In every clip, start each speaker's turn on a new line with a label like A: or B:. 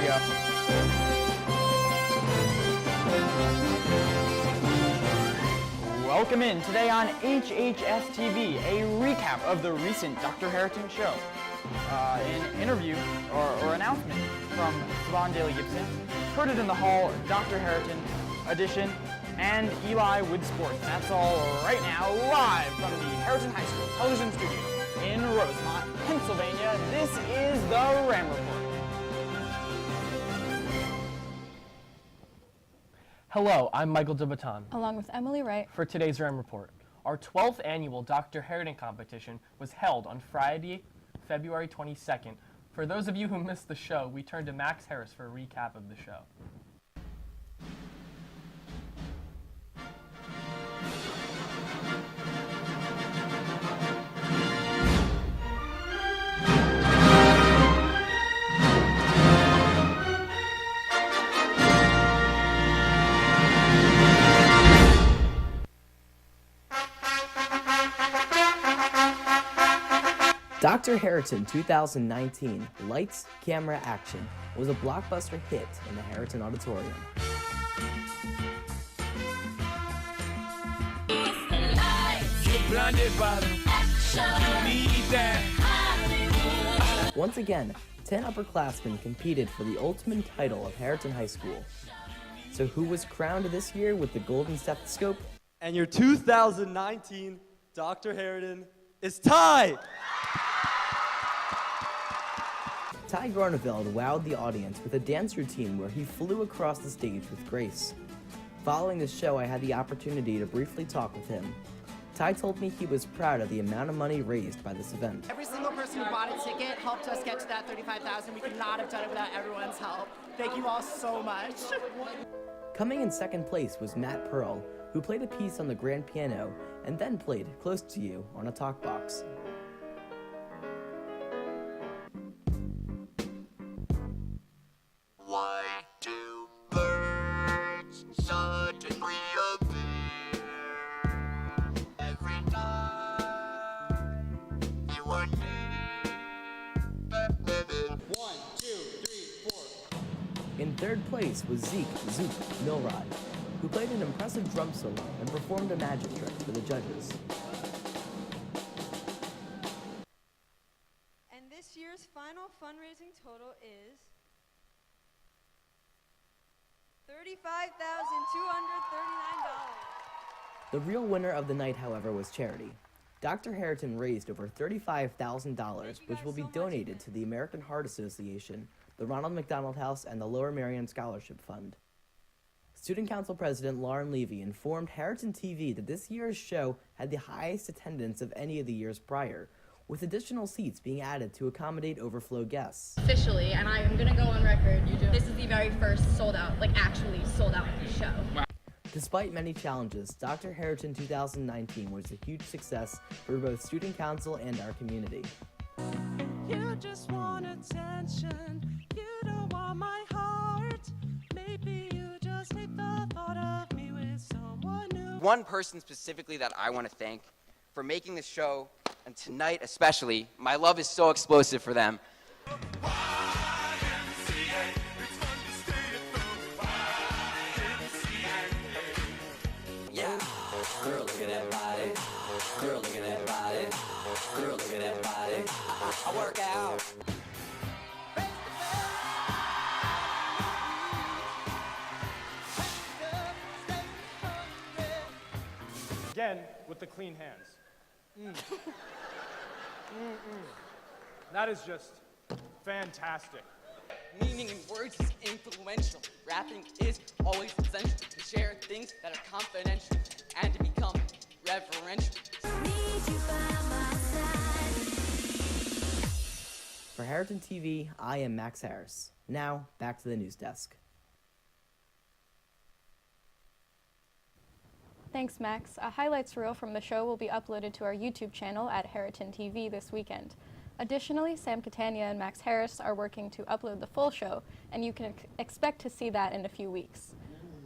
A: we go. Welcome in. Today on HHS TV, a recap of the recent Dr. Harriton show. An interview or announcement from Siobhan Daly Gibson. Heard it in the Hall, Dr. Harriton edition, and Eli with sports. That's all right now, live from the Harriton High School television studio in Rosemont, Pennsylvania. This is the Ram Report.
B: Hello, I'm Michael DeBaton.
C: Along with Emily Wright.
B: For today's Ram Report. Our 12th annual Dr. Harriton competition was held on Friday, February 22nd. For those of you who missed the show, we turned to Max Harris for a recap of the show.
D: Dr. Harriton 2019, Lights, Camera, Action, was a blockbuster hit in the Harriton Auditorium. Once again, 10 upperclassmen competed for the ultimate title of Harriton High School. So who was crowned this year with the Golden Stethoscope?
E: And your 2019 Dr. Harriton is Ty!
D: Ty Groneveld wowed the audience with a dance routine where he flew across the stage with grace. Following the show, I had the opportunity to briefly talk with him. Ty told me he was proud of the amount of money raised by this event.
F: Every single person who bought a ticket helped us get to that $35,000. We could not have done it without everyone's help. Thank you all so much.
D: Coming in second place was Matt Pearl, who played a piece on the grand piano and then played Close to You on a talk box.
G: Why do birds suddenly appear every time you are near?
E: 1, 2, 3, 4.
D: In third place was Zeke Zook Milrod, who played an impressive drum solo and performed a magic trick for the judges.
H: And this year's final fundraising total is $35,239.
D: The real winner of the night, however, was charity. Dr. Harriton raised over $35,000, which will be donated to the American Heart Association, the Ronald McDonald House, and the Lower Merion Scholarship Fund. Student Council President Lauren Levy informed Harriton TV that this year's show had the highest attendance of any of the years prior, with additional seats being added to accommodate overflow guests.
I: Officially, and I am going to go on record, this is the very first sold out, actually sold out show.
D: Despite many challenges, Dr. Harriton 2019 was a huge success for both Student Council and our community.
J: You just want attention, you don't want my heart. Maybe you just hate the thought of me with someone new.
K: One person specifically that I want to thank for making this show, and tonight especially, my love is so explosive for them.
L: Yeah, girl, look at that body. Girl, look at that body. Girl, look at that body. I work out.
M: Again, with the clean hands. That is just fantastic.
N: Meaning in words is influential. Rapping is always essential to share things that are confidential and to become reverential.
D: For Harriton TV, I am Max Harris. Now, back to the news desk.
C: Thanks, Max. A highlights reel from the show will be uploaded to our YouTube channel at Harriton TV this weekend. Additionally, Sam Catania and Max Harris are working to upload the full show, and you can expect to see that in a few weeks.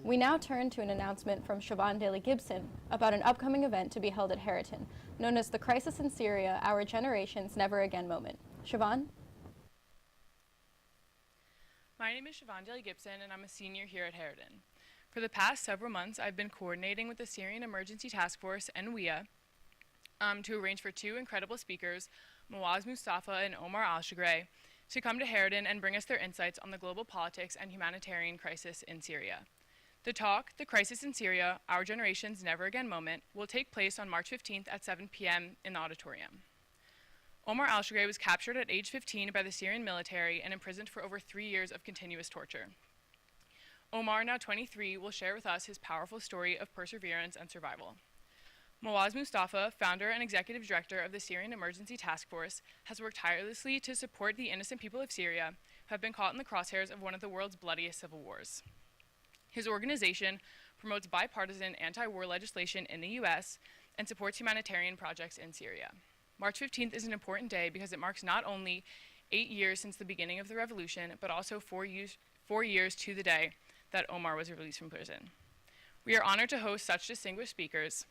C: We now turn to an announcement from Siobhan Daly Gibson about an upcoming event to be held at Harriton, known as the Crisis in Syria, Our Generation's Never Again Moment. Siobhan?
O: My name is Siobhan Gibson, and I'm a senior here at Harriton. For the past several months, I've been coordinating with the Syrian Emergency Task Force and WEA to arrange for two incredible speakers, Mawaz Mustafa and Omar Al-Shagray, to come to Harriton and bring us their insights on the global politics and humanitarian crisis in Syria. The talk, The Crisis in Syria, Our Generation's Never Again Moment, will take place on March 15th at 7 p.m. in the auditorium. Omar Al-Shagray was captured at age 15 by the Syrian military and imprisoned for over 3 years of continuous torture. Omar, now 23, will share with us his powerful story of perseverance and survival. Mawaz Mustafa, founder and executive director of the Syrian Emergency Task Force, has worked tirelessly to support the innocent people of Syria who have been caught in the crosshairs of one of the world's bloodiest civil wars. His organization promotes bipartisan anti-war legislation in the U.S. and supports humanitarian projects in Syria. March 15th is an important day because it marks not only 8 years since the beginning of the revolution, but also 4 years to the day that Omar was released from prison. We are honored to host such distinguished speakers,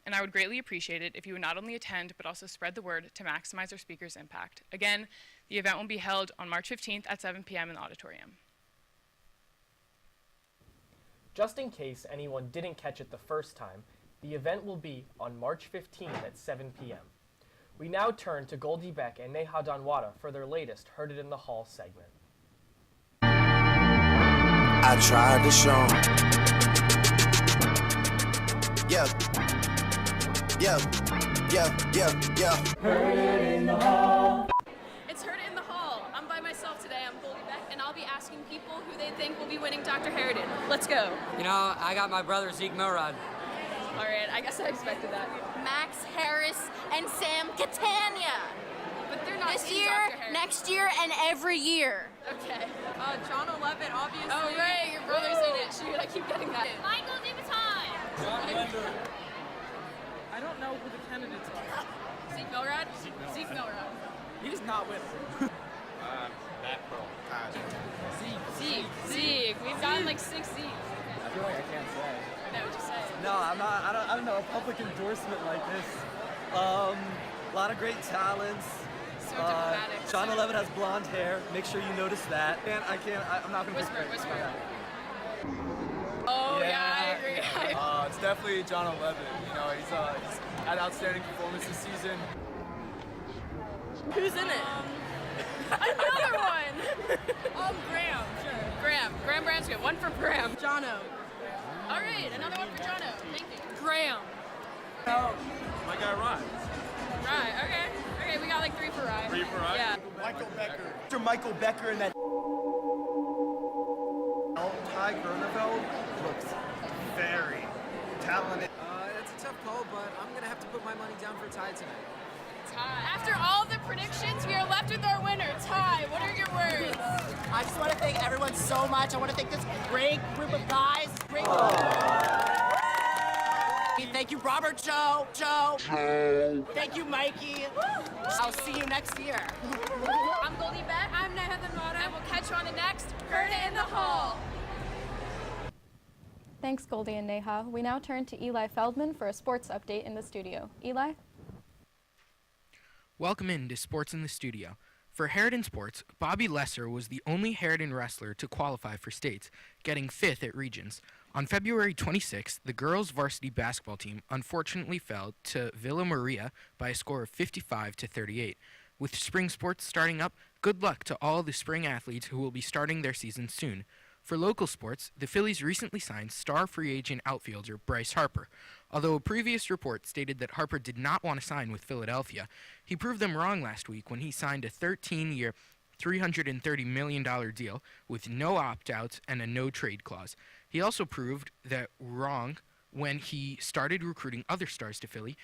O: and I would greatly appreciate it if you would not only attend, but also spread the word to maximize our speakers' impact. Again, the event will be held on March 15th at 7 p.m. in the auditorium.
B: Just in case anyone didn't catch it the first time, the event will be on March 15th at 7 p.m. We now turn to Goldie Beck and Neha Danwada for their latest Heard It in the Hall segment.
P: I tried to show 'em. Yeah.
Q: Heard it in the hall. It's Heard It in the Hall. I'm by myself today. I'm Goldie Beck, and I'll be asking people who they think will be winning Dr. Harriton. Let's go.
R: You know, I got my brother Zeke Milrod.
Q: All right, I guess I expected that.
S: Max Harris and Sam Catania.
Q: But they're not
S: this
Q: in
S: year,
Q: Dr. Harriton.
S: next year, and every year.
Q: Okay. John 11, obviously. Oh, right, your brother's in it. Shoot, I keep getting that.
S: Michael DeBaton.
R: John Bender.
B: I don't know who the candidates are.
Q: Zeke Milrod? Zeke Milrod.
B: He's not with us.
T: Matt Pearl.
Q: Zeke. We've gotten like 6 Zeeks.
A: I feel like I can't say.
Q: No, just say it.
E: No, I'm not. I don't know a public endorsement like this. A lot of great talents.
Q: So diplomatic.
E: John 11 has blonde hair. Make sure you notice that. And I'm not gonna
Q: Whisper. Oh yeah, I agree.
T: It's definitely John 11. You know, he's had outstanding performance this season.
Q: Who's in it? Another one. Graham. Sure. Graham Branscombe. One for Graham. Jono. All right, another one for Jono. Thank you. Graham.
T: No. My guy Ryan.
Q: Right. Okay, we got like 3 for Ryan.
T: 3 for Ryan?
Q: Yeah.
E: Michael Becker. After Michael Becker and that Ty Gerneveld looks very talented.
R: It's a tough call, but I'm going to have to put my money down for Ty tonight.
Q: Ty. After all the predictions, we are left with our winner. Ty, what are your words?
F: I just want to thank everyone so much. I want to thank this great group of guys. Thank you, Robert, Joe. Thank you, Mikey. I'll see you next year.
Q: I'm Goldie Beck. I'm Neha Danwada. And we'll catch you on the next Heard It in the Hall.
C: Thanks, Goldie and Neha. We now turn to Eli Feldman for a sports update in the studio. Eli?
U: Welcome in to Sports in the Studio. For Harriton Sports, Bobby Lesser was the only Harriton wrestler to qualify for states, getting 5th at regions. On February 26th, the girls' varsity basketball team unfortunately fell to Villa Maria by a score of 55-38. With spring sports starting up, good luck to all the spring athletes who will be starting their season soon. For local sports, the Phillies recently signed star free agent outfielder Bryce Harper. Although a previous report stated that Harper did not want to sign with Philadelphia, he proved them wrong last week when he signed a 13-year, $330 million deal with no opt-outs and a no-trade clause. He also proved that wrong when he started recruiting other stars to Philly,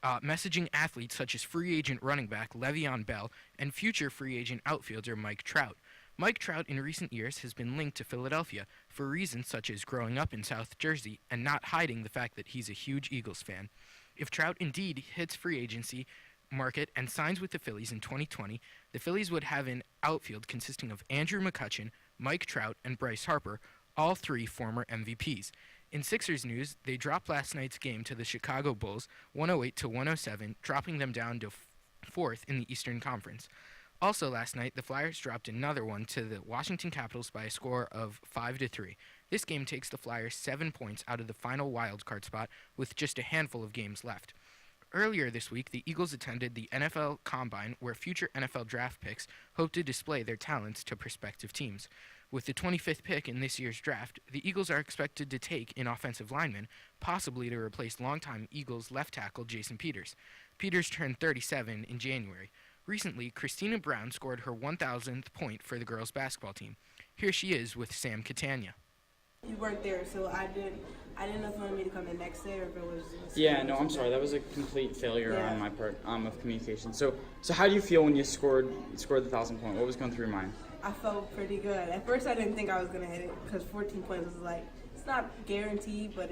U: messaging athletes such as free agent running back Le'Veon Bell and future free agent outfielder Mike Trout. Mike Trout in recent years has been linked to Philadelphia for reasons such as growing up in South Jersey and not hiding the fact that he's a huge Eagles fan. If Trout indeed hits free agency market and signs with the Phillies in 2020, the Phillies would have an outfield consisting of Andrew McCutchen, Mike Trout, and Bryce Harper, all 3 former MVPs. In Sixers news, they dropped last night's game to the Chicago Bulls, 108-107, dropping them down to 4th in the Eastern Conference. Also last night, the Flyers dropped another one to the Washington Capitals by a score of 5-3. This game takes the Flyers 7 points out of the final wildcard spot with just a handful of games left. Earlier this week, the Eagles attended the NFL Combine, where future NFL draft picks hope to display their talents to prospective teams. With the 25th pick in this year's draft, the Eagles are expected to take an offensive lineman, possibly to replace longtime Eagles left tackle Jason Peters. Peters turned 37 in January. Recently, Christina Brown scored her 1,000th point for the girls' basketball team. Here she is with Sam Catania.
G: You weren't there, so I didn't know if you wanted me to come the next day or if it was.
A: Yeah, no, I'm sorry. That was a complete failure
G: Yeah.
A: on my part of communication. So how do you feel when you scored the 1,000 point? What was going through your mind?
G: I felt pretty good. At first, I didn't think I was gonna hit it because 14 points was like it's not guaranteed, but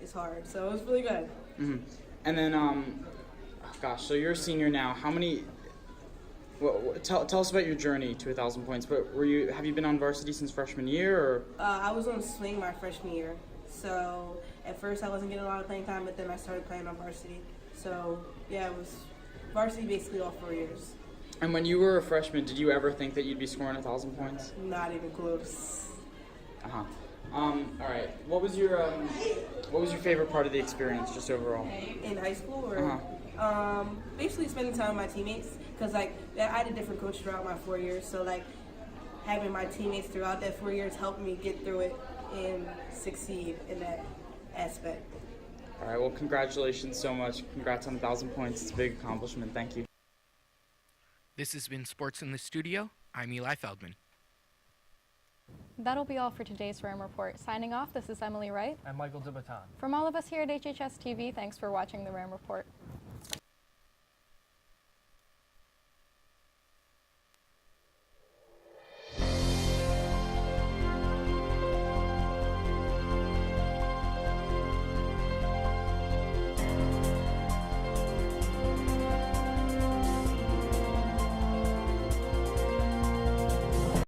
G: it's hard. So it was really good.
A: Mm-hmm. And then, gosh, so you're a senior now. How many? Tell us about your journey to 1,000 points. But have you been on varsity since freshman year, or?
G: I was on swing my freshman year. So at first I wasn't getting a lot of playing time, but then I started playing on varsity. So yeah, it was varsity basically all 4 years.
A: And when you were a freshman, did you ever think that you'd be scoring 1,000 points?
G: Not even close.
A: All right. What was your favorite part of the experience, just overall?
G: In high school, or basically spending time with my teammates, because like I had a different coach throughout my 4 years. So like having my teammates throughout that 4 years helped me get through it and succeed in that aspect.
A: All right. Well, congratulations so much. Congrats on 1,000 points. It's a big accomplishment. Thank you.
U: This has been Sports in the Studio. I'm Eli Feldman.
C: That'll be all for today's Ram Report. Signing off, this is Emily Wright.
B: I'm Michael DeBaton.
C: From all of us here at HHS TV, thanks for watching the Ram Report.